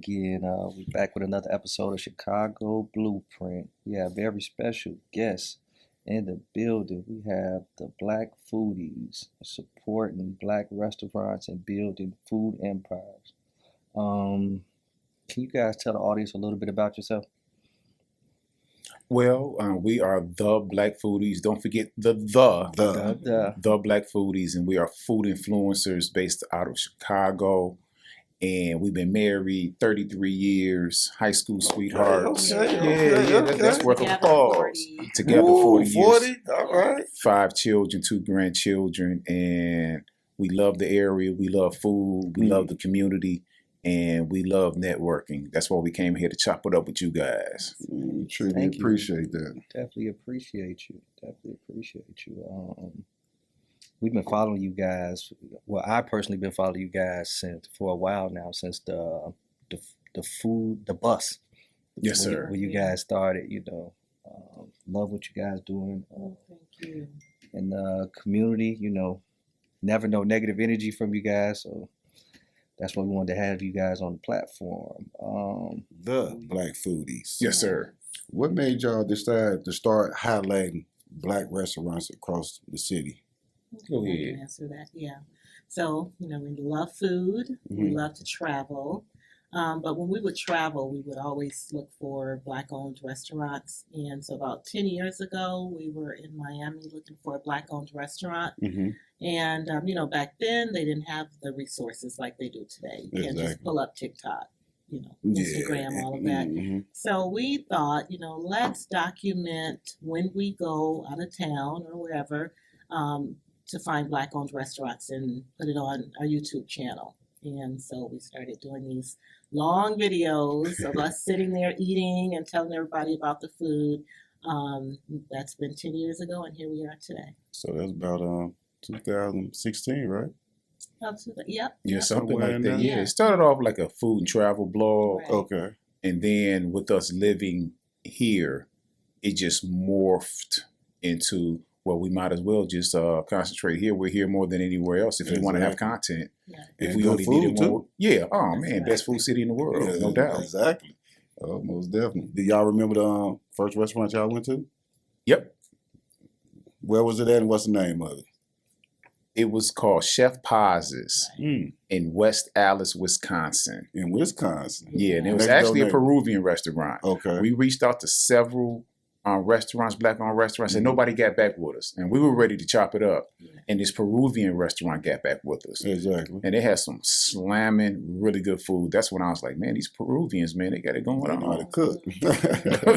again. We're back with another episode of Chicago Blueprint. We have very special guests in the building. We have the Black Foodies supporting Black restaurants and building food empires. Can you guys tell the audience a little bit about yourself? Well, we are the Black Foodies. Don't forget the Black Foodies, and we are food influencers based out of Chicago. And we've been married 33 years, high school sweethearts. That's worth applause. Together 40 years. 40, all right. 5 children, 2 grandchildren, and we love the area. We love food. We love the community. And we love networking. That's why we came here to chop it up with you guys. We truly appreciate that. Definitely appreciate you. We've been following you guys. Well, I personally been following you guys for a while now, since the bus. Yes, sir. When you guys started, love what you guys doing. Thank you. In the community, never know negative energy from you guys, so that's why we wanted to have you guys on the platform. The Black Foodies. Yes, sir. What made y'all decide to start highlighting Black restaurants across the city? Go I ahead. can answer that, yeah. So, we love food. We love to travel. But when we would travel, we would always look for Black-owned restaurants. And so about 10 years ago, we were in Miami looking for a Black-owned restaurant. And, back then, they didn't have the resources like they do today. You can't just pull up TikTok, Instagram, all of that. So we thought, let's document when we go out of town or wherever to find Black-owned restaurants and put it on our YouTube channel. And so we started doing these long videos of us sitting there eating and telling everybody about the food. That's been 10 years ago, and here we are today. So that's about 2016, right? Yep. Yeah, something like that. Yeah. It started off like a food and travel blog. Right. Okay. And then with us living here, it just morphed into, well, we might as well just concentrate here. We're here more than anywhere else if we want to have content. Yeah. If And we good only food, needed too. more. Yeah. Oh, That's man. right. Best food city in the world. Yeah, No doubt. Exactly. Oh, most definitely. Do y'all remember the first restaurant y'all went to? Yep. Where was it at and what's the name of it? It was called Chef Paz's In in West Allis, Wisconsin. Wisconsin. Yeah, and it was Next door actually a neighbor. Peruvian restaurant. Okay. We reached out to several restaurants, Black-owned restaurants, and nobody got back with us. And we were ready to chop it up. And this Peruvian restaurant got back with us. Exactly. And they had some slamming, really good food. That's when I was like, man, these Peruvians, man, they got it going They know how to on. cook.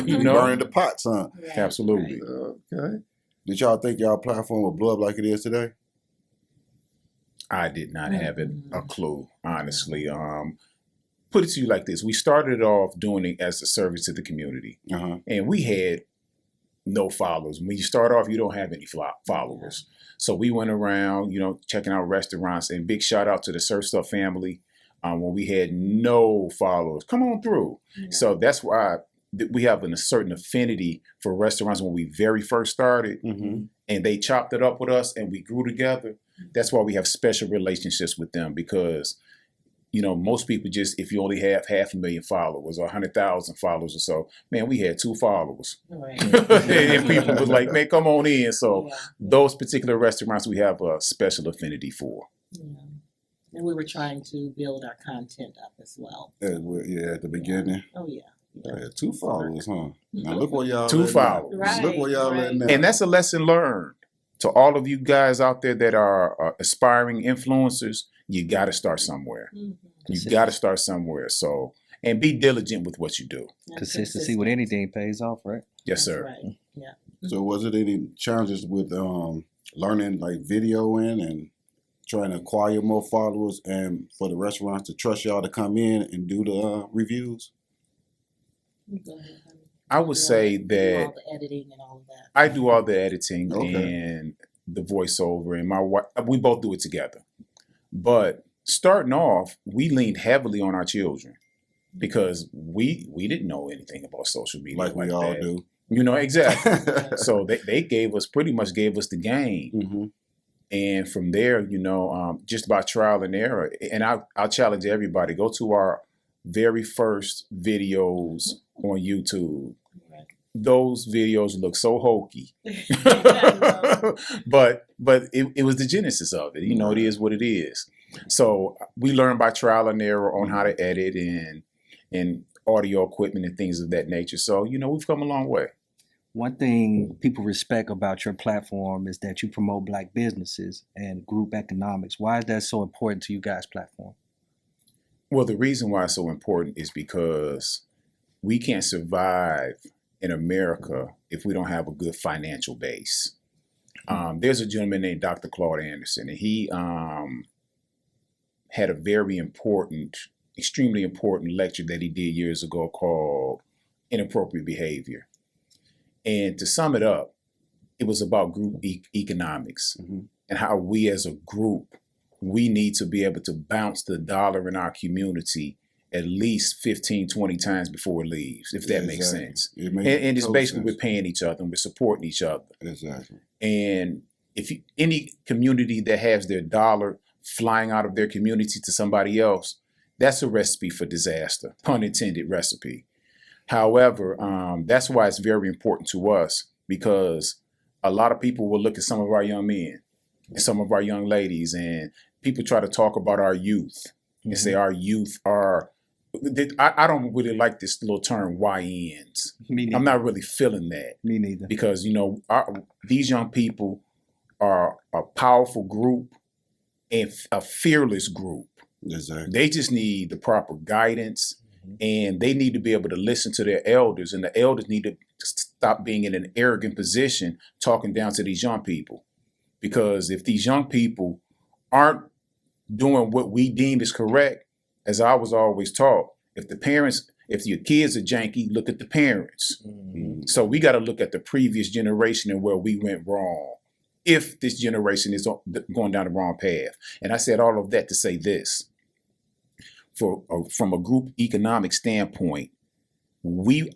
You know? Burning the pots, huh? Right. Absolutely. Okay. Did y'all think y'all platform would blow up like it is today? I did not have it a clue, honestly. Put it to you like this. We started off doing it as a service to the community. And we had no followers. When you start off, you don't have any followers. So we went around, checking out restaurants, and big shout out to the Surf Stuff family when we had no followers. Come on through. Yeah. So that's why we have a certain affinity for restaurants when we very first started, and they chopped it up with us and we grew together. That's why we have special relationships with them, because most people just, if you only have 500,000 followers or 100,000 followers or so, man, we had 2 followers. Right. And people was like, man, come on in. So Yeah. those particular restaurants we have a special affinity for. Yeah. And we were trying to build our content up as well. At the beginning. Oh, yeah. Yeah, 2 followers, huh? Now look where y'all 2 at now. followers. Right. Look where y'all at now. And that's a lesson learned. To all of you guys out there that are aspiring influencers, you got to start somewhere. You got to start somewhere. So, and be diligent with what you do. Consistency with anything pays off, right? Yes, That's sir. Right. Yeah. So was it any challenges with learning like videoing and trying to acquire more followers and for the restaurants to trust y'all to come in and do the reviews? Go ahead, honey. I would say Do that all the editing and all of that. I do all the editing Okay. and the voiceover, and my wife, we both do it together. But starting off, we leaned heavily on our children because we didn't know anything about social media Like we all that. do. Exactly. So they pretty much gave us the game. And from there, just by trial and error. And I'll challenge everybody, go to our very first videos on YouTube. Right. Those videos look so hokey, I but it was the genesis of it. You know, it is what it is. So we learned by trial and error on how to edit and audio equipment and things of that nature. So, you know, we've come a long way. One thing people respect about your platform is that you promote Black businesses and group economics. Why is that so important to you guys' platform? Well, the reason why it's so important is because we can't survive in America if we don't have a good financial base. There's a gentleman named Dr. Claude Anderson, and he had a very important, extremely important lecture that he did years ago called Inappropriate Behavior. And to sum it up, it was about group economics and how we as a group, we need to be able to bounce the dollar in our community at least 15, 20 times before it leaves, if that makes sense. And it's basically we're paying each other and we're supporting each other. Exactly. And if any community that has their dollar flying out of their community to somebody else, that's a recipe for disaster, pun intended recipe. However, that's why it's very important to us, because a lot of people will look at some of our young men and some of our young ladies, and people try to talk about our youth and say our youth are, I don't really like this little term YNs. I'm not really feeling that. Me neither. Because, you know, these young people are a powerful group and a fearless group. Exactly. They just need the proper guidance, and they need to be able to listen to their elders, and the elders need to stop being in an arrogant position talking down to these young people. Because if these young people aren't doing what we deem is correct, as I was always taught, if your kids are janky, look at the parents. So we got to look at the previous generation and where we went wrong, if this generation is going down the wrong path. And I said all of that to say this. From a group economic standpoint,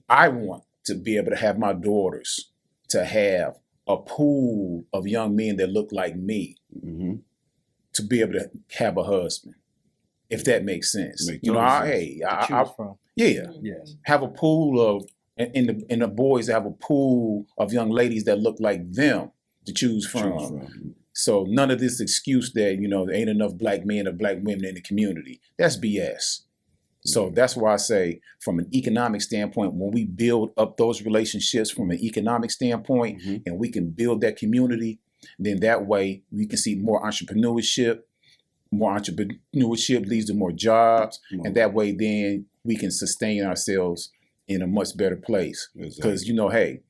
I want to be able to have my daughters to have a pool of young men that look like me to be able to have a husband, if that makes sense. Have a pool of, and the boys have a pool of young ladies that look like them to choose from. So none of this excuse that, you know, there ain't enough Black men or Black women in the community. That's BS. So that's why I say, from an economic standpoint, when we build up those relationships from an economic standpoint, and we can build that community, then that way we can see more entrepreneurship. More entrepreneurship leads to more jobs, and that way then we can sustain ourselves in a much better place. Because, you know, hey,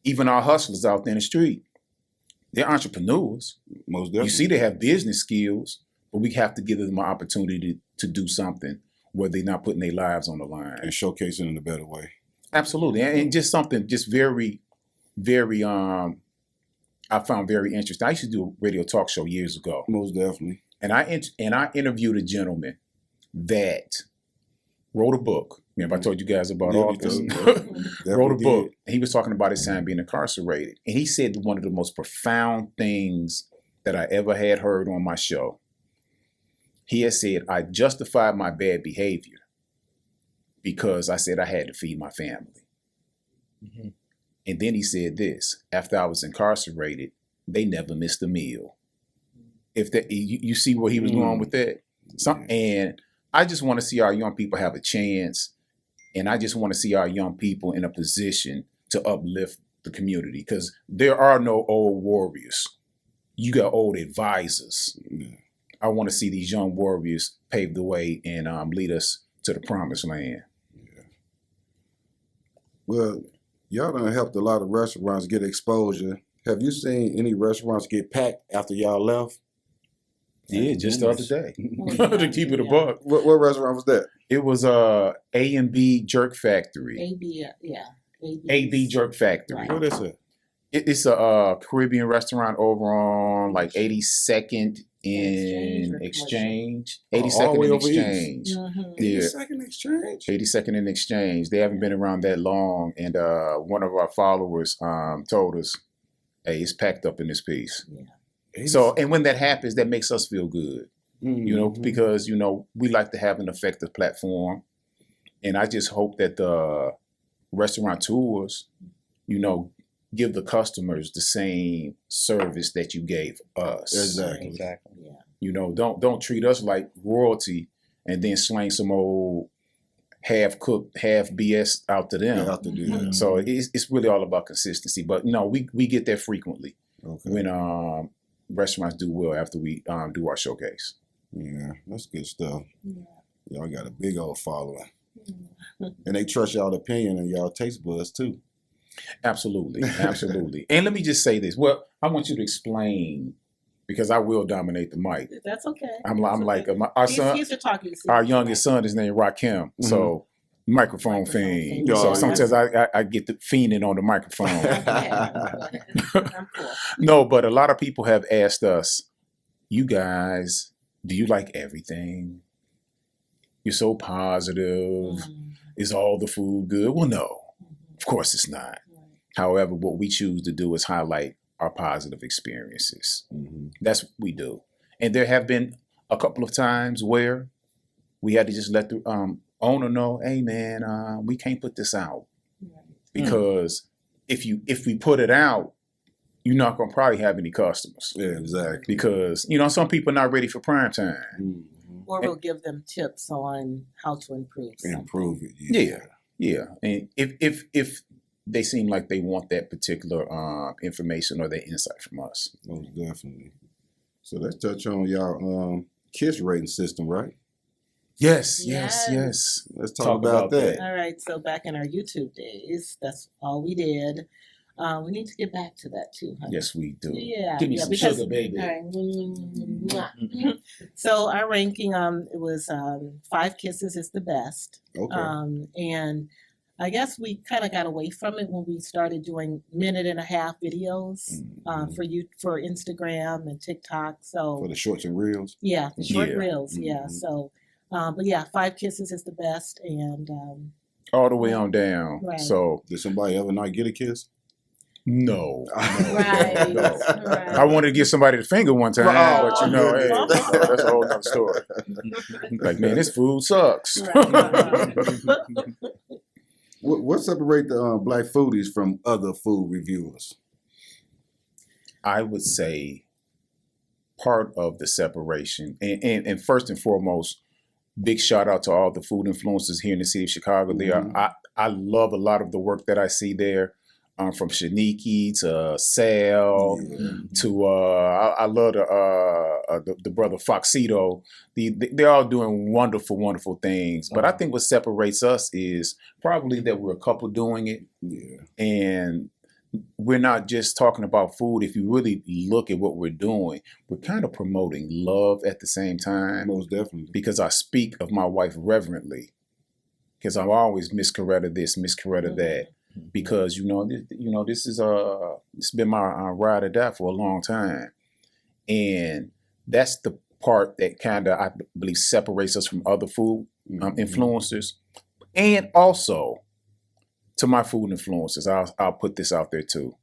even our hustlers out there in the street, they're entrepreneurs. Most definitely. You see, they have business skills, but we have to give them an opportunity to do something where they're not putting their lives on the line. And showcasing in a better way. Absolutely. And just something just very, very, I found very interesting. I used to do a radio talk show years ago. Most definitely. And I interviewed a gentleman that wrote a book. Remember I told you guys about all this? Wrote a book. He was talking about his time being incarcerated. And he said one of the most profound things that I ever had heard on my show. He had said, I justified my bad behavior because I said I had to feed my family. And then he said this, after I was incarcerated, they never missed a meal. If that, you see where he was going with that? And I just want to see our young people have a chance. And I just want to see our young people in a position to uplift the community, because there are no old warriors. You got old advisors. I want to see these young warriors pave the way and lead us to the promised land. Well, y'all done helped a lot of restaurants get exposure. Have you seen any restaurants get packed after y'all left? Yeah, just the other day. To keep it a buck. What restaurant was that? It was A&B Jerk Factory. A&B Jerk Factory. Right. What is it? It's a Caribbean restaurant over on like 82nd in Exchange. 82nd in Exchange. 82nd Exchange? 82nd in Exchange. They haven't been around that long. And one of our followers told us, hey, it's packed up in this piece. So, and when that happens, that makes us feel good. you know, because, you know, we like to have an effective platform. And I just hope that the restaurateurs, you know, give the customers the same service that you gave us. Exactly. Yeah. You know, don't treat us like royalty and then slang some old half cooked, half BS out to them. Yeah, out to do that. So it's really all about consistency. But no, we get that frequently when restaurants do well after we do our showcase. Yeah, that's good stuff. Yeah. Y'all got a big old following. And they trust y'all opinion and y'all taste buds too. Absolutely, absolutely. And let me just say this. Well, I want you to explain, because I will dominate the mic. That's okay. I'm That's like okay. our son, He's talking. our youngest son is named Rakim. So microphone fiend. Oh, So yeah. sometimes I get the fiending on the microphone. I'm cool. No, but a lot of people have asked us, you guys, do you like everything? You're so positive. Is all the food good? Well, no, of course it's not. However, what we choose to do is highlight our positive experiences. That's what we do. And there have been a couple of times where we had to just let the owner know, hey man, we can't put this out. Because if we put it out, you're not gonna probably have any customers. Yeah, exactly. Because, you know, some people are not ready for prime time. Or we'll give them tips on how to improve something. Improve it. Yeah. And if they seem like they want that particular information or that insight from us. Most definitely. So let's touch on y'all KISS rating system, right? Yes. Let's talk about that. All right. So back in our YouTube days, that's all we did. We need to get back to that too, honey. Yes, we do. Yeah. Give me some because, sugar, baby. All right. So our ranking, it was 5 kisses is the best. Okay. And I guess we kind of got away from it when we started doing 1.5-minute videos for Instagram and TikTok. So for the shorts and reels. Yeah, the short Yeah. reels. Yeah. So, but yeah, 5 kisses is the best, and All the way on down. Right. So Did somebody ever not get a kiss? no. right, No. right. I wanted to give somebody the finger one time, Oh, but you know, hey, goodness. that's a whole nother story. Like, man, this food sucks. What separate the Black Foodies from other food reviewers? I would say part of the separation, and first and foremost, big shout out to all the food influencers here in the city of Chicago. I love a lot of the work that I see there. From Shaniki to Sal to I love the brother Foxito. They're all doing wonderful, wonderful things. But I think what separates us is probably that we're a couple doing it, and we're not just talking about food. If you really look at what we're doing, we're kind of promoting love at the same time. Most definitely. Because I speak of my wife reverently. Because I'm always Miss Coretta this, Miss Coretta that. Because this is it's been my ride or die for a long time, and that's the part that kind of, I believe, separates us from other food influencers, and also to my food influencers. I'll put this out there too.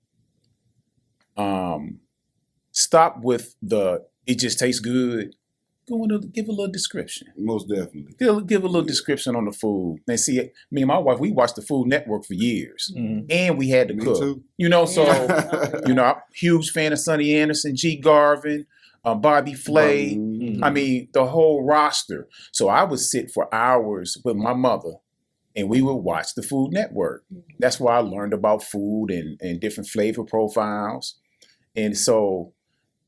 Stop with the "it just tastes good." Go to give a little description. Most definitely. Give a little description on the food. And see, me and my wife, we watched the Food Network for years, and we had to cook. Too. You know, so I'm a huge fan of Sonny Anderson, G. Garvin, Bobby Flay. I mean, the whole roster. So I would sit for hours with my mother, and we would watch the Food Network. That's why I learned about food and different flavor profiles, and so.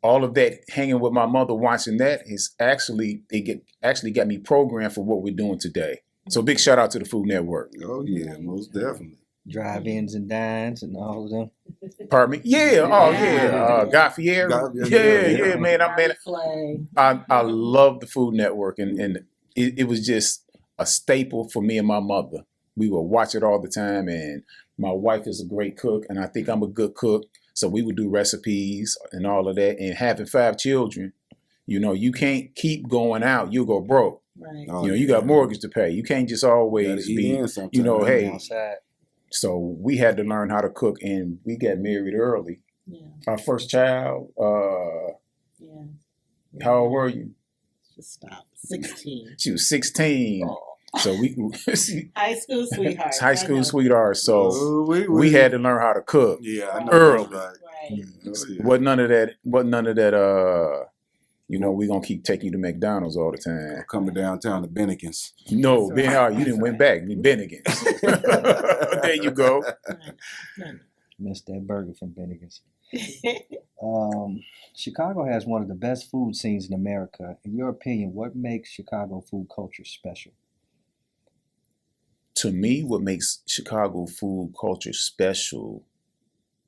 All of that, hanging with my mother, watching that, is actually got me programmed for what we're doing today. So big shout out to the Food Network. Oh yeah, most definitely. Drive-ins and dines and all of them. Pardon me? Yeah. Oh yeah. Guy Fieri. Yeah, man. I love the Food Network, and it was just a staple for me and my mother. We would watch it all the time, and my wife is a great cook, and I think I'm a good cook. So we would do recipes and all of that. And having 5 children, you can't keep going out. You'll go broke. Right. You got mortgage to pay. You can't just always be, hey. Outside. So we had to learn how to cook, and we got married early. Yeah. Our first child, how old were you? stop. 16. She was 16. Oh. So we High school sweethearts. high school sweethearts. So Oh, we had to learn how to cook. Yeah, I know early. that's right. Right. Oh, yeah. Wasn't none of that. You know, we gonna keep taking you to McDonald's all the time. Coming downtown to Bennigan's. No, That's Ben, right. you didn't win back. We Bennigan's. There you go. Right. Missed that burger from Bennigan's. Chicago has one of the best food scenes in America. In your opinion, what makes Chicago food culture special? To me, what makes Chicago food culture special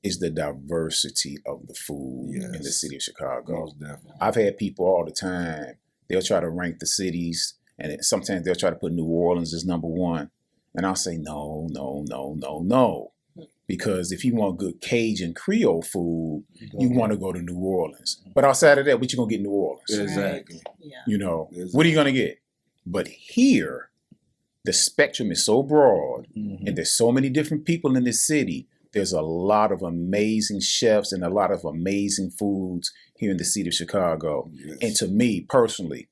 is the diversity of the food in the Yes. city of Chicago. Most definitely. I've had people all the time, they'll try to rank the cities, and sometimes they'll try to put New Orleans as number one. And I'll say, no. Because if you want good Cajun Creole food, you want to go to New Orleans. But outside of that, what you going to get in New Orleans? Exactly. Yeah. You know, Exactly. what are you going to get? But here, the spectrum is so broad, and there's so many different people in this city. There's a lot of amazing chefs and a lot of amazing foods here in the city of Chicago. Yes. And to me, personally,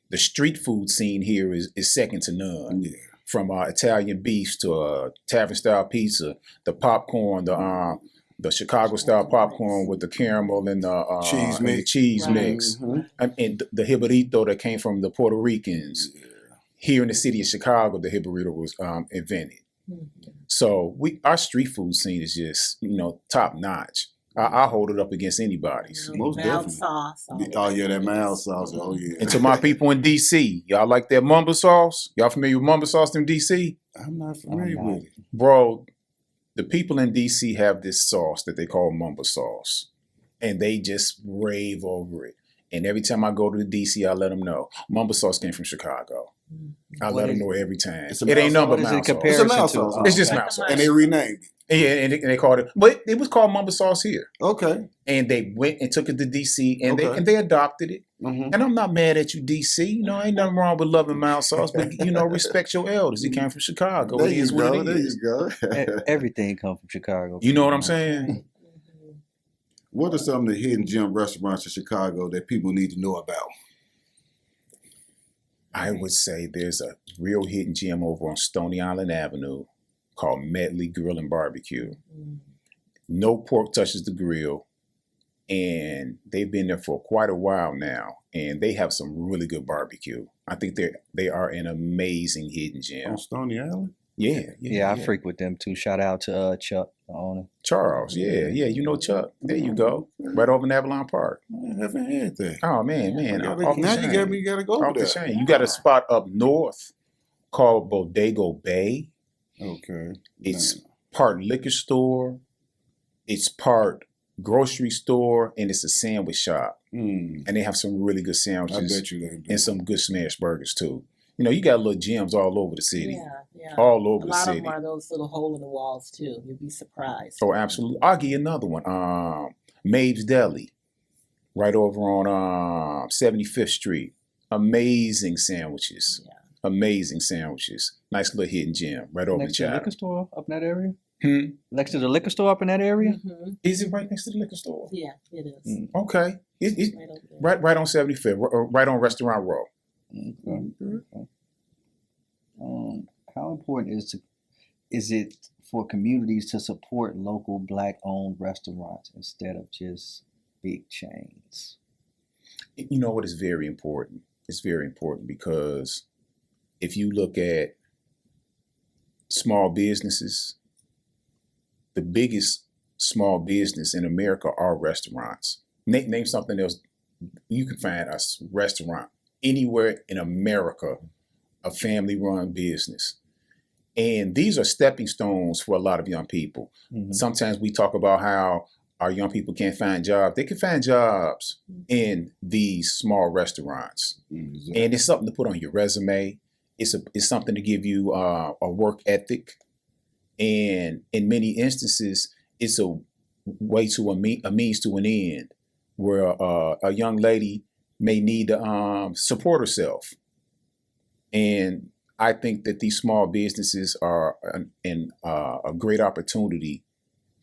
the street food scene here is second to none. Yeah. From Italian beefs to tavern-style pizza, the popcorn, the Chicago-style popcorn with the caramel and the cheese mix. Mhm. And the hibarito that came from the Puerto Ricans. Yeah. Here in the city of Chicago, the hibarito was invented. Mhm. So our street food scene is just, top notch. I hold it up against anybody's. Most Mild definitely. sauce. all Oh that. yeah, that mild sauce. Oh yeah. And to my people in DC, y'all like that mumbo sauce? Y'all familiar with mumbo sauce in DC? I'm not familiar I'm not. with it. Bro, the people in DC have this sauce that they call mumbo sauce. And they just rave over it. And every time I go to the DC, I let them know. Mumbo sauce came from Chicago. I What let them is- know every time. It's a It ain't mouse- nothing What but is it in mouse sauce. comparison It's a mouse to? sauce. It's just Like mouse a sauce. And they renamed it. Yeah, and they called it, but it was called mumbo sauce here. Okay. And they went and took it to DC, and Okay. they adopted it. Mm-hmm. And I'm not mad at you, DC. Ain't nothing wrong with loving mouse sauce, but respect your elders. It came from Chicago. There It you is what go. it There is. you E- go. Everything comes from Chicago. You know what I'm saying? Mhm. What are some of the hidden gem restaurants in Chicago that people need to know about? I would say there's a real hidden gem over on Stony Island Avenue called Medley Grill and Barbecue. Mhm. No pork touches the grill. And they've been there for quite a while now. And they have some really good barbecue. I think they are an amazing hidden gem. On Stony Island? Yeah, I frequent them too. Shout out to Chuck, the owner. Charles, yeah, you know Chuck. There you go. Right over in Avalon Park. I haven't had that. Oh man. Now Off the you chain. gotta go Off over the there. chain. You got a spot up north called Bodego Bay. Okay. It's part liquor store, it's part grocery store, and it's a sandwich shop. Mm. And they have some really good I sandwiches bet you they do. and some good smash burgers too. You got little gyms all over the city. Yeah. All over A the lot of city. them are those little hole in the walls too. You'd be surprised. Oh, absolutely. I'll give you another one. Maeve's Deli, right over on 75th Street. Amazing sandwiches. Yeah. Amazing sandwiches. Nice little hidden gem right over in Next to the liquor Chatham. store up in that area? Hmm? Next to the liquor store up in that area? Mhm. Is it right next to the liquor store? Yeah, it is. Mm. Okay. It's Right over there. right on 75th, right on Restaurant Row. Okay. How important is it for communities to support local Black-owned restaurants instead of just big chains? You know what is very important? It's very important because if you look at small businesses, the biggest small business in America are restaurants. Name something else. You can find a restaurant anywhere in America, a family-run business. And these are stepping stones for a lot of young people. Mhm. Sometimes we talk about how our young people can't find jobs. They can find jobs in these small restaurants. Exactly. And it's something to put on your resume. It's something to give you a work ethic. And in many instances, it's a way to a means to an end, where a young lady may need to support herself. And I think that these small businesses are a great opportunity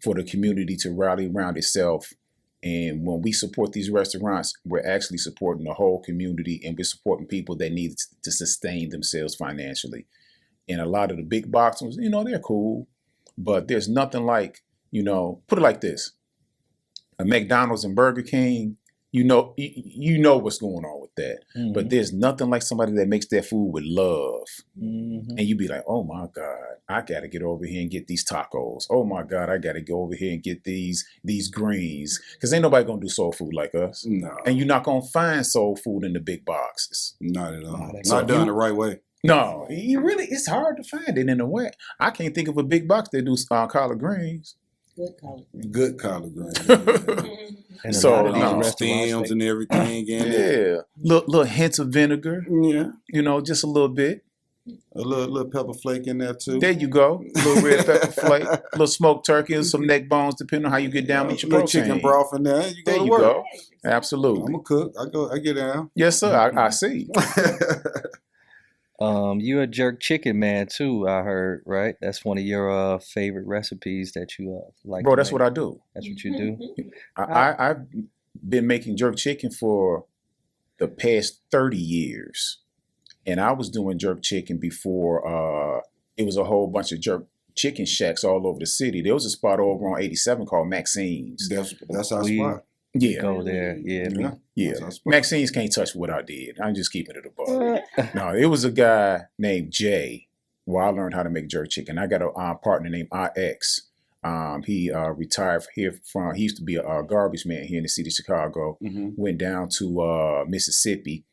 for the community to rally around itself And when we support these restaurants, we're actually supporting the whole community, and we're supporting people that need to sustain themselves financially. And a lot of the big box ones, they're cool, but there's nothing like, put it like this: a McDonald's and Burger King. You know what's going on with that. Mm-hmm. But there's nothing like somebody that makes their food with love. Mm-hmm. And you be like, oh my God, I got to get over here and get these tacos. Oh my God, I got to go over here and get these greens. Because ain't nobody going to do soul food like us. No. And you're not going to find soul food in the big boxes. Not at all. So Not done the right way. No, it's hard to find it in a way. I can't think of a big box that do collard greens. Good collard greens. Good collard greens. And So, a lot of these restaurants, stems and everything in Yeah. Little hints of vinegar. Yeah. Just a little bit. A little pepper flake in there too. There you go. A little red pepper flake, a little smoked turkey, and some neck bones, depending on how you get down with your little protein. chicken broth in there. You go There to you work. go. Absolutely. I'm a cook. I get down. Yes, sir. I see. you're a jerk chicken man too, I heard, right? That's one of your favorite recipes that you like. Bro, that's what I do. That's what you do. I've been making jerk chicken for the past 30 years. And I was doing jerk chicken before it was a whole bunch of jerk chicken shacks all over the city. There was a spot over on 87 called Maxine's. That's our spot. Yeah. Go there. Yeah. Yeah. Maxine's can't touch what I did. I'm just keeping it above. No, it was a guy named Jay where I learned how to make jerk chicken. I got a partner named IX. He retired here from, he used to be a garbage man here in the city of Chicago. Went down to Mississippi,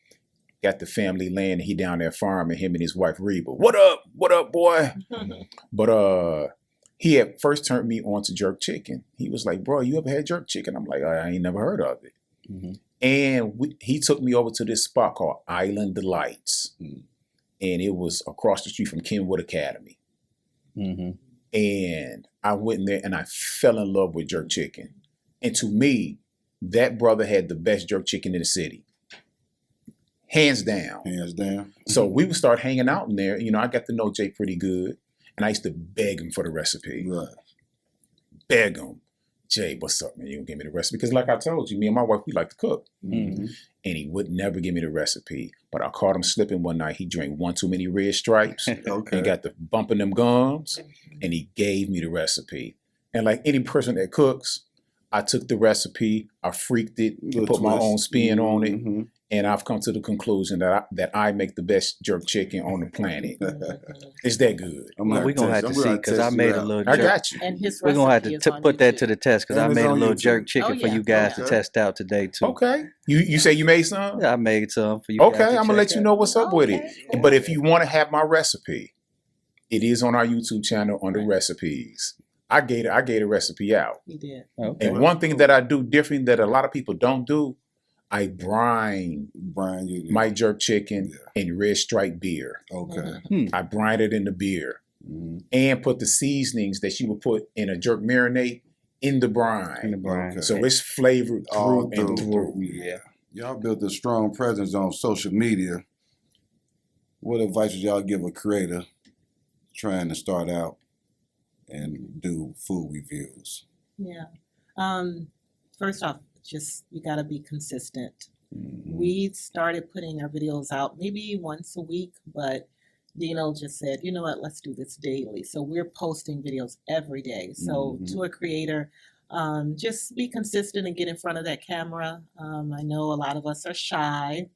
got the family land, and he down there farming, him and his wife Reba. What up, boy? But he had first turned me on to jerk chicken. He was like, bro, you ever had jerk chicken? I'm like, I ain't never heard of it. And he took me over to this spot called Island Delights. And it was across the street from Kenwood Academy. And I went in there and I fell in love with jerk chicken. And to me, that brother had the best jerk chicken in the city. Hands down. Hands down. So we would start hanging out in there. I got to know Jay pretty good. And I used to beg him for the recipe. Right. Beg him. Jay, what's up, man? You gonna give me the recipe? Because like I told you, me and my wife, we like to cook. And he would never give me the recipe. But I caught him slipping one night. He drank one too many red stripes. And got the bumping them gums. And he gave me the recipe. And like any person that cooks, I took the recipe, I freaked it, put my own spin on it. And I've come to the conclusion that I make the best jerk chicken on the planet. It's that good. We're going to have to see, because I made a little jerk. I got you. And his We're going to have recipe to is on put that YouTube. to the test, because I And it's made a on little YouTube. jerk chicken Oh, for yeah. you guys to Okay. test out today, too. Okay. You say you made some? Yeah, I made some for you guys Okay, to I'm gonna let check you out. know what's up with it. Okay. But if you want to have my recipe, it is on our YouTube channel under recipes. I gave a recipe out. He did. Okay. And one thing that I do different that a lot of people don't do, I brine my jerk chicken in red stripe beer. Okay. I brine it in the beer and put the seasonings that you would put in a jerk marinade in the brine. In the brine. Okay. So it's flavored All through and through. Yeah. Y'all built a strong presence on social media. What advice would y'all give a creator trying to start out and do food reviews? Yeah. First off, just you got to be consistent. We started putting our videos out maybe once a week, but Dino just said, you know what, let's do this daily. So we're posting videos every day. So to a creator, just be consistent and get in front of that camera. I know a lot of us are shy,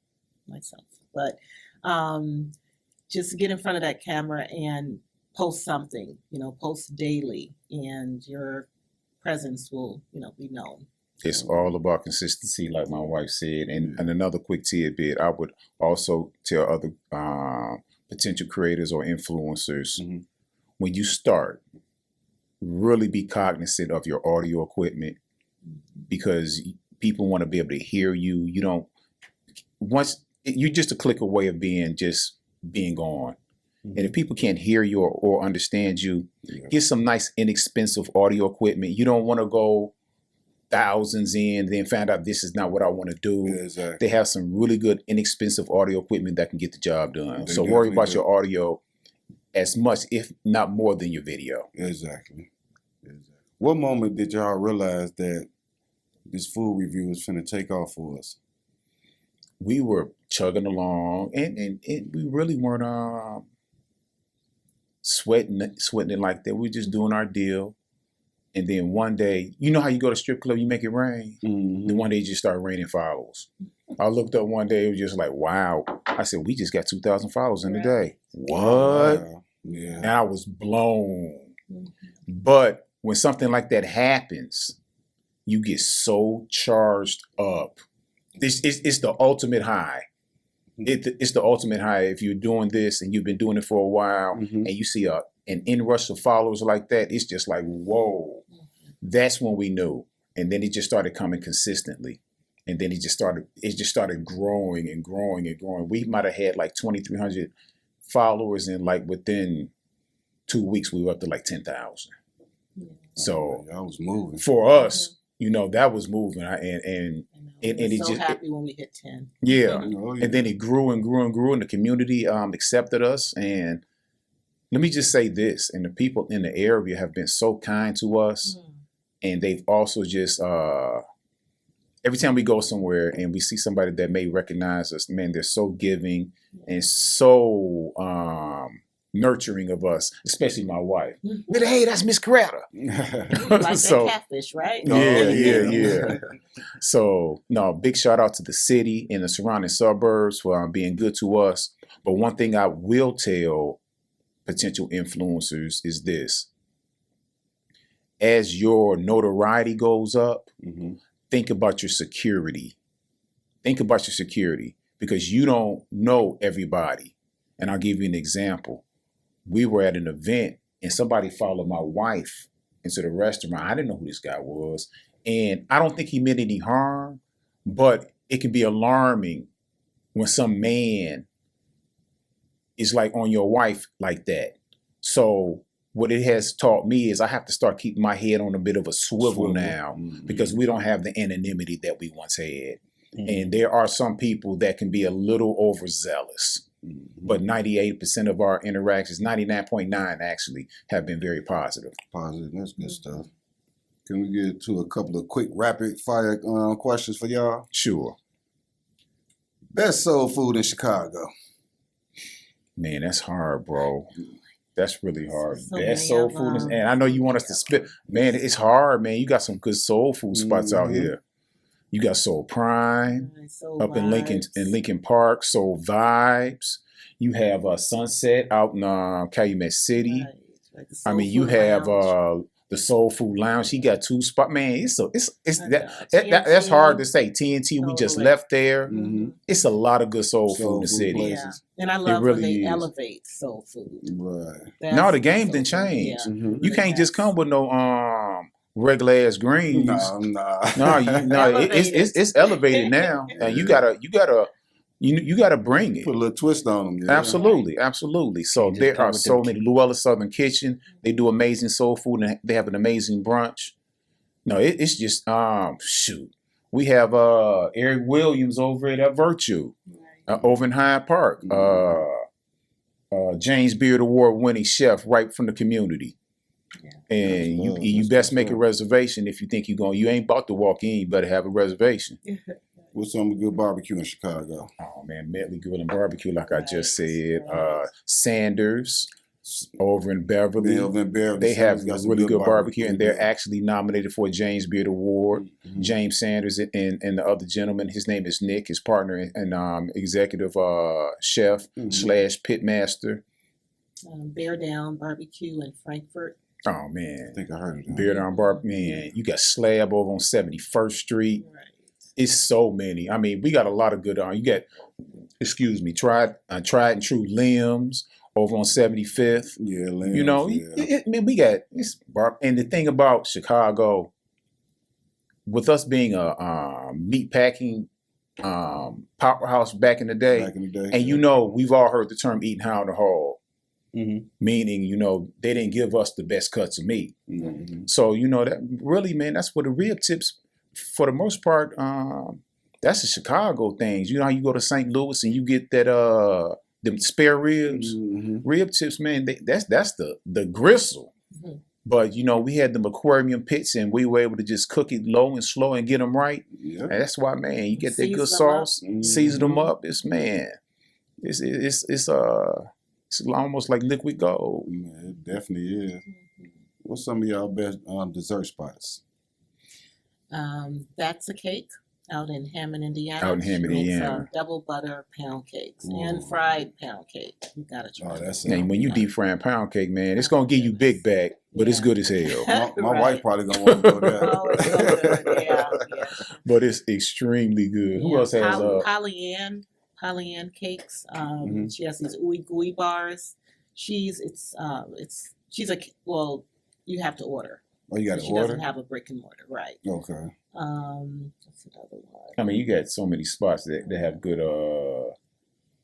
myself, but just get in front of that camera and post something, post daily, and your presence will, be known. It's all about consistency, like my wife said. And another quick tidbit, I would also tell other potential creators or influencers, when you start, really be cognizant of your audio equipment, because people want to be able to hear you. You're just a click away of being gone. And if people can't hear you or understand you, get some nice inexpensive audio equipment. You don't want to go thousands in, then find out this is not what I want to do. Exactly. They have some really good inexpensive audio equipment that can get the job done. They So worry definitely about do. your audio as much, if not more, than your video. Exactly. What moment did y'all realize that this food review is finna take off for us? We were chugging along, and we really weren't sweating it like that. We were just doing our deal. And then one day, you know how you go to strip club, you make it rain? Mm-hmm. Then one day it just started raining followers. I looked up one day, it was just like, wow. I said, we just got 2,000 followers in a day. What? Wow. Yeah. And I was blown. But when something like that happens, you get so charged up. It's the ultimate high. It's the ultimate high. If you're doing this and you've been doing it for a while, and you see an inrush of followers like that, it's just like, whoa. That's when we knew. And then it just started coming consistently. And then it just started growing and growing and growing. We might have had like 2,300 followers, and like within 2 weeks we were up to like 10,000. So I was moving. For us, you know, that was moving. And it so just happy when we hit 10. Yeah. Oh, yeah. And then it grew and grew and grew, and the community accepted us. And let me just say this, and the people in the area have been so kind to us. And they've also just, every time we go somewhere and we see somebody that may recognize us, man, they're so giving and so nurturing of us, especially my wife. But hey, that's Miss Coretta. Like that catfish, right? Yeah. So, no, big shout out to the city and the surrounding suburbs for being good to us. But one thing I will tell potential influencers is this. As your notoriety goes up, think about your security. Think about your security, because you don't know everybody. And I'll give you an example. We were at an event and somebody followed my wife into the restaurant. I didn't know who this guy was. And I don't think he meant any harm, but it can be alarming when some man is like on your wife like that. So what it has taught me is I have to start keeping my head on a bit of a swivel now, because we don't have the anonymity that we once had. And there are some people that can be a little overzealous. But 98% of our interactions, 99.9 actually, have been very positive. Positive, that's good stuff. Can we get to a couple of quick rapid fire questions for y'all? Sure. Best soul food in Chicago? Man, that's hard, bro. That's really hard. So Best many soul of food, them. and I know you want us to spit. Man, it's hard, man. You got some good soul food spots out here. You got Soul Prime up in Lincoln Park. Soul Vibes. You have Sunset out in Calumet City. Right, the I Soul mean, you Food have Lounge. the Soul Food Lounge. He got 2 spots. Man, it's that's TNT. hard to say. TNT, we just Totally. left there. It's a lot of good soul food in the city. places. And I love really when they is. elevate soul food. Right. No, the game soul didn't food. change. Yeah. You can't just come with no regular ass greens. Nah. No, it's elevated now, and you gotta bring it. Put a little twist on them. Yeah. Absolutely. So just there come are with so them many. Luella Southern Kitchen, they do amazing soul food, and they have an amazing brunch. No, it's just shoot. We have Eric Williams over at Virtue, over in Hyde Park. James Beard Award winning chef right from the community. And you best make a reservation if you think you ain't about to walk in. You better have a reservation. What's some good barbecue in Chicago? Oh man, Medley Grill and Barbecue, like I just said. Sanders over in Beverly. They have really good barbecue, and they're actually nominated for a James Beard Award. James Sanders and the other gentleman, his name is Nick, his partner and executive chef / pitmaster. Bear Down Barbecue in Frankfurt. Oh man, I think I heard of that. Beard on Bar, man. You got Slab over on 71st Street. Right. It's so many. I mean, we got a lot of good you got, tried and true Limbs over on 75th. Yeah, Limbs, You know, we got this bar. And the thing about Chicago, with us being a meat packing powerhouse back in the day, and you know, we've all heard the term eating high on the hog. Meaning, you know, they didn't give us the best cuts of meat. So, you know, that really, man, that's where the rib tips, for the most part, that's the Chicago things. You know how you go to St. Louis and you get that them spare ribs, rib tips, man. That's the gristle. But we had them aquarium pits, and we were able to just cook it low and slow and get them right. Yeah. And that's why, man, you get that good Season 'em up. sauce, season them up. It's almost like liquid gold. Man, it definitely is. What's some of y'all best dessert spots? That's a cake out in Hammond, Indiana. Out in Hammond, She makes, Indiana. double butter pound cakes Ooh. and fried pound cake. You gotta try. Oh, it. that's And when you nice. deep frying pound cake, man, it's gonna give you big back, but it's Yeah. good as hell. My Right. wife probably gonna want to go there. Oh, it's so good. Yeah. But it's extremely good. Who Yeah, else has Pollyann cakes. Mhm. She has these ooey gooey bars. She's you have to order. Oh, you got to She order? doesn't have a brick and mortar, right? Okay. What's another one? I mean, you got so many spots that have good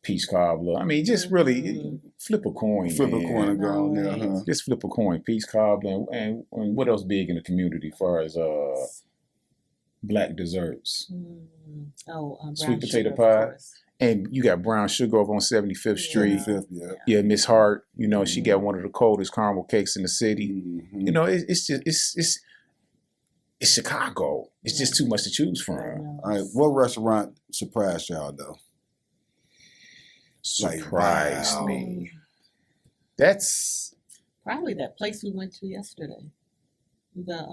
peach cobbler. I mean, just really flip a coin. Flip a man. coin and go on there, Right. huh? Just flip a coin. Peach cobbler and what else big in the community as far as black desserts? Brown Sweet potato sugar, of pie. course. And you got Brown Sugar over on 75th Street. 75th, yeah. Yeah, Miss Hart, she got one of the coldest caramel cakes in the city. Mhm. It's Chicago. It's just too much to choose from. All right, what restaurant surprised y'all though? Surprised wow. me. That's Probably that place we went to yesterday. The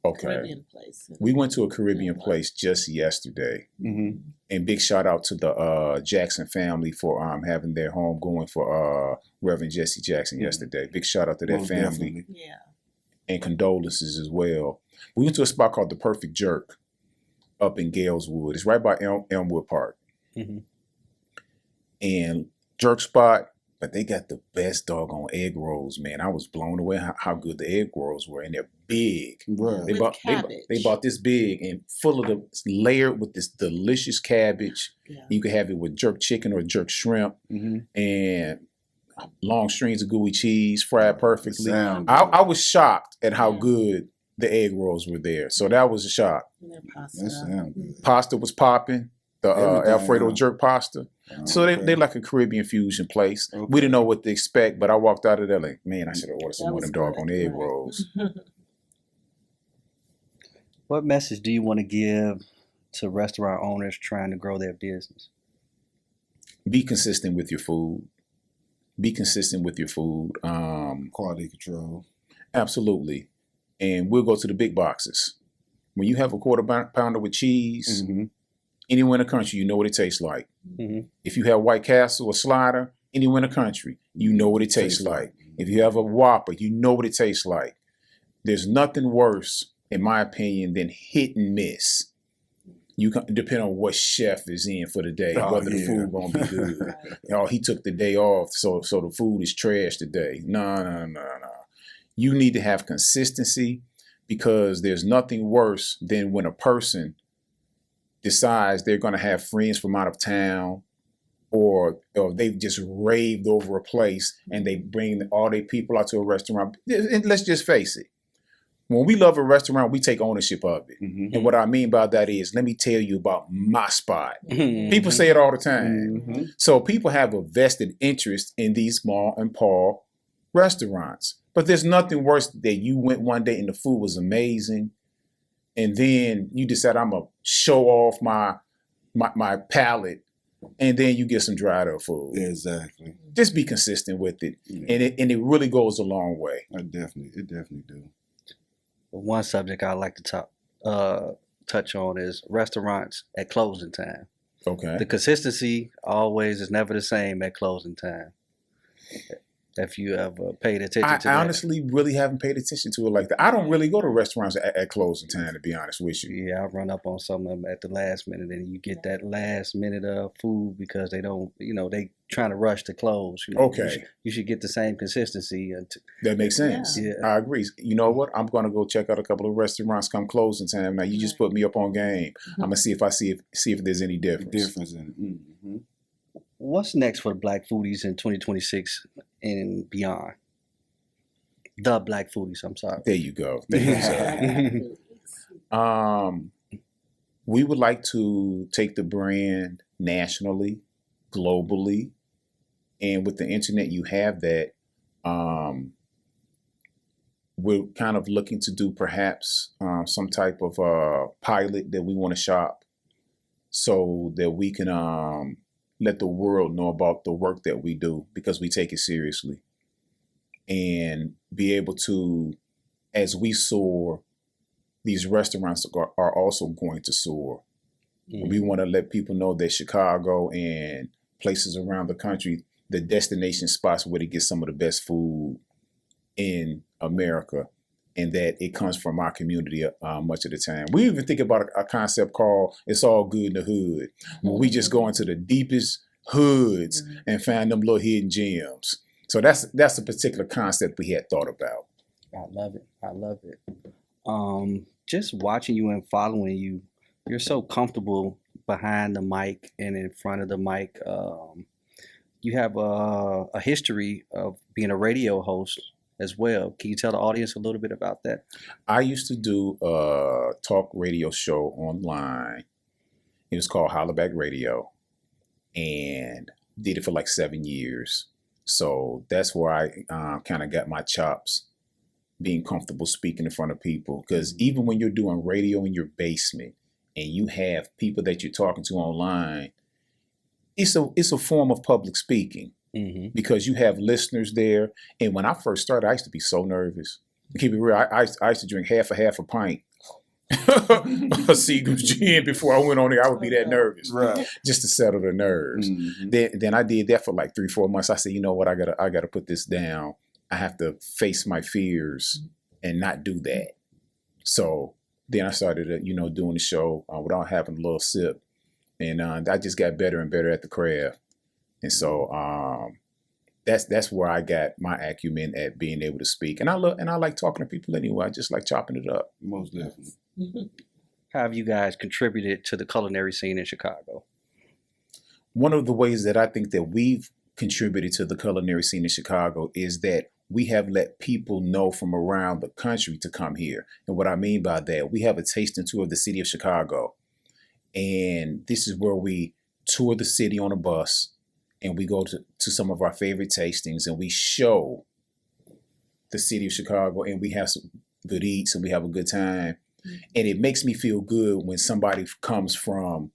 okay. Caribbean place. We went to a Caribbean place just yesterday, Mm-hmm. and big shout out to the Jackson family for having their home going for Reverend Jesse Jackson yesterday. Big shout out to that Most family. definitely. Yeah. And condolences as well. We went to a spot called The Perfect Jerk up in Galeswood. It's right by Elmwood Park. Mm-hmm. And jerk spot, but they got the best doggone egg rolls, man. I was blown away how good the egg rolls were, and they're big. Right. They With bought cabbage. they bought this big and full of layered with this delicious cabbage. Yeah. You could have it with jerk chicken or jerk shrimp Mm-hmm. and long strings of gooey cheese fried perfectly. Sound I was shocked at how Yeah. good the egg rolls were there. So that was a shock. And their That pasta. sound good. Pasta was popping, the Everything, Alfredo huh? jerk pasta. So Okay. they like a Caribbean fusion place. Okay. We didn't know what to expect, but I walked out of there like, man, I should have ordered some That more of was them doggone good, egg right. rolls. What message do you want to give to restaurant owners trying to grow their business? Be consistent with your food. Be consistent with your food. Quality control. Absolutely. And we'll go to the big boxes. When you have a quarter pounder with cheese, Mm-hmm. anywhere in the country, you know what it tastes like. Mm-hmm. If you have White Castle or Slider, anywhere in the country, you know what it tastes like. If you have a Whopper, you know what it tastes like. There's nothing worse, in my opinion, than hit and miss. You can depend on what chef is in for the day, Oh, whether the yeah. food gonna be good. Right. He took the day off, so the food is trash today. No. You need to have consistency, because there's nothing worse than when a person decides they're going to have friends from out of town, or they've just raved over a place and they bring all their people out to a restaurant. And let's just face it. When we love a restaurant, we take ownership of it. Mm-hmm. And what I mean by that is, let me tell you about my spot. Mm-hmm. People say it all the time. Mm-hmm. So people have a vested interest in these small and Paul restaurants. But there's nothing worse that you went one day and the food was amazing, and then you decide I'm gonna show off my palate, and then you get some dried up food. Exactly. Just be consistent with it, Yeah. and it really goes a long way. It definitely do. One subject I like to touch on is restaurants at closing time. Okay. The consistency always is never the same at closing time. If you ever paid attention to I that. honestly really haven't paid attention to it like that. I don't really go to restaurants at closing time, to be honest with you. Yeah, I run up on some of them at the last minute, and you get that last minute of food because they don't, they trying to rush to close. Okay. You should get the same consistency. That makes sense. Yeah. I agree. You know what? I'm gonna go check out a couple of restaurants come closing time. Now you just put me up on game. I'm gonna see if there's any difference. Difference in it. Mm-hmm. What's next for the Black Foodies in 2026 and beyond? The Black Foodies, I'm sorry. There you go. There you go. We would like to take the brand nationally, globally, and with the internet, you have that. we're kind of looking to do perhaps some type of pilot that we want to shop so that we can let the world know about the work that we do, because we take it seriously, and be able to, as we soar, these restaurants are also going to soar. Mm-hmm. We want to let people know that Chicago and places around the country, the destination spots where to get some of the best food in America, and that it comes from our community much of the time. We even think about a concept called "It's All Good in the Hood," when we just go into the deepest hoods and find them little hidden gems. So that's a particular concept we had thought about. I love it. I love it. Just watching you and following you, you're so comfortable behind the mic and in front of the mic. You have a history of being a radio host as well. Can you tell the audience a little bit about that? I used to do a talk radio show online. It was called Hollaback Radio, and did it for like 7 years. So that's where I kind of got my chops, being comfortable speaking in front of people. Because even when you're doing radio in your basement and you have people that you're talking to online, it's a form of public speaking. Mm-hmm. Because you have listeners there. And when I first started, I used to be so nervous. To keep it real, I used to drink half a pint of Seagram's gin before I went on there. I would be that nervous, right, just to settle the nerves. Mm-hmm. Then I did that for like 3-4 months. I said, you know what, I gotta put this down. I have to face my fears and not do that. So then I started, doing the show without having a little sip, and I just got better and better at the craft. And so that's where I got my acumen at being able to speak. And I like talking to people anyway. I just like chopping it up. Most definitely. How have you guys contributed to the culinary scene in Chicago? One of the ways that I think that we've contributed to the culinary scene in Chicago is that we have let people know from around the country to come here. And what I mean by that, we have a tasting tour of the city of Chicago. And this is where we tour the city on a bus. And we go to some of our favorite tastings, and we show the city of Chicago, and we have some good eats, and we have a good time. Mm-hmm. And it makes me feel good when somebody comes flying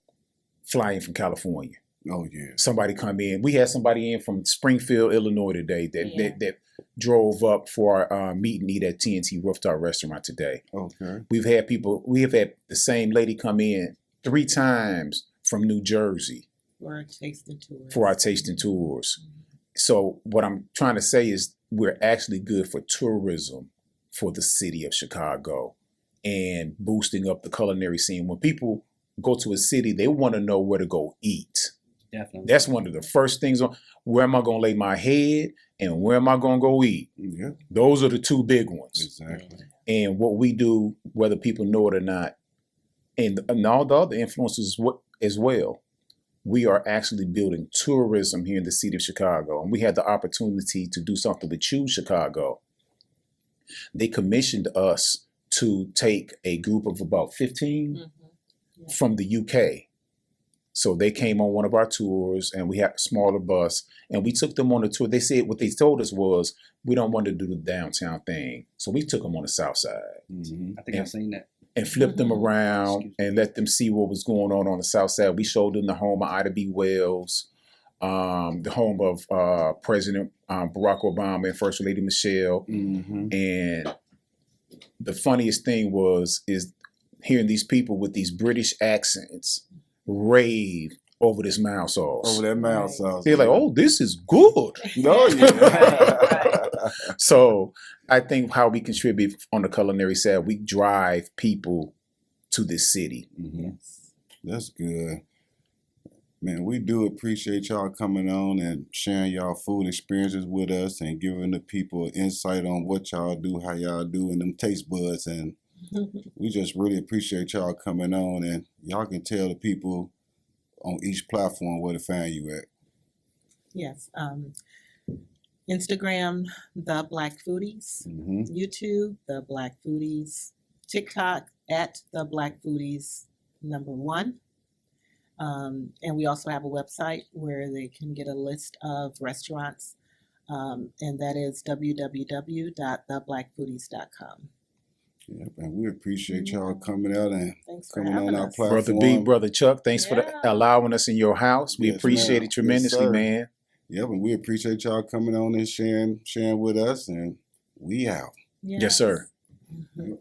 from California. Oh, yeah. Somebody come in. We had somebody in from Springfield, Illinois today that drove up for our meet and eat at TNT Rooftop Restaurant today. Okay. We have had the same lady come in 3 times from New Jersey. For our tasting tours. Mm-hmm. So what I'm trying to say is we're actually good for tourism for the city of Chicago and boosting up the culinary scene. When people go to a city, they want to know where to go eat. Definitely. That's one of the first things on where am I going to lay my head and where am I going to go eat? Yeah. Those are the 2 big ones. Exactly. And what we do, whether people know it or not, and all the other influences as well, we are actually building tourism here in the city of Chicago. And we had the opportunity to do something with Choose Chicago. They commissioned us to take a group of about 15 from the UK. So they came on one of our tours, and we had a smaller bus, and we took them on a tour. They said what they told us was, we don't want to do the downtown thing. So we took them on the south side. Mm-hmm. I think I've seen that. And flipped them around and let them see what was going on the south side. We showed them the home of Ida B. Wells, the home of President Barack Obama and First Lady Michelle. Mm-hmm. And the funniest thing is hearing these people with these British accents rave over this mild sauce. Over that mild sauce. They're like, oh, this is good. No, yeah. So I think how we contribute on the culinary side, we drive people to this city. Mm-hmm. That's good. Man, we do appreciate y'all coming on and sharing y'all food experiences with us and giving the people insight on what y'all do, how y'all do, and them taste buds. And we just really appreciate y'all coming on, and y'all can tell the people on each platform where to find you at. Yes. Instagram, The Black Foodies. Mm-hmm. YouTube, The Black Foodies. TikTok, at The Black Foodies, #1. And we also have a website where they can get a list of restaurants and that is www.theblackfoodies.com. Yep, and we appreciate y'all coming out and Thanks for coming having on our us. platform. Brother B, Brother Chuck, thanks for Yeah. allowing us in your house. We Yes, appreciate ma'am. it tremendously, Yes, sir. man. Yep, and we appreciate y'all coming on and sharing with us, and we out. Yes, sir. Mhm.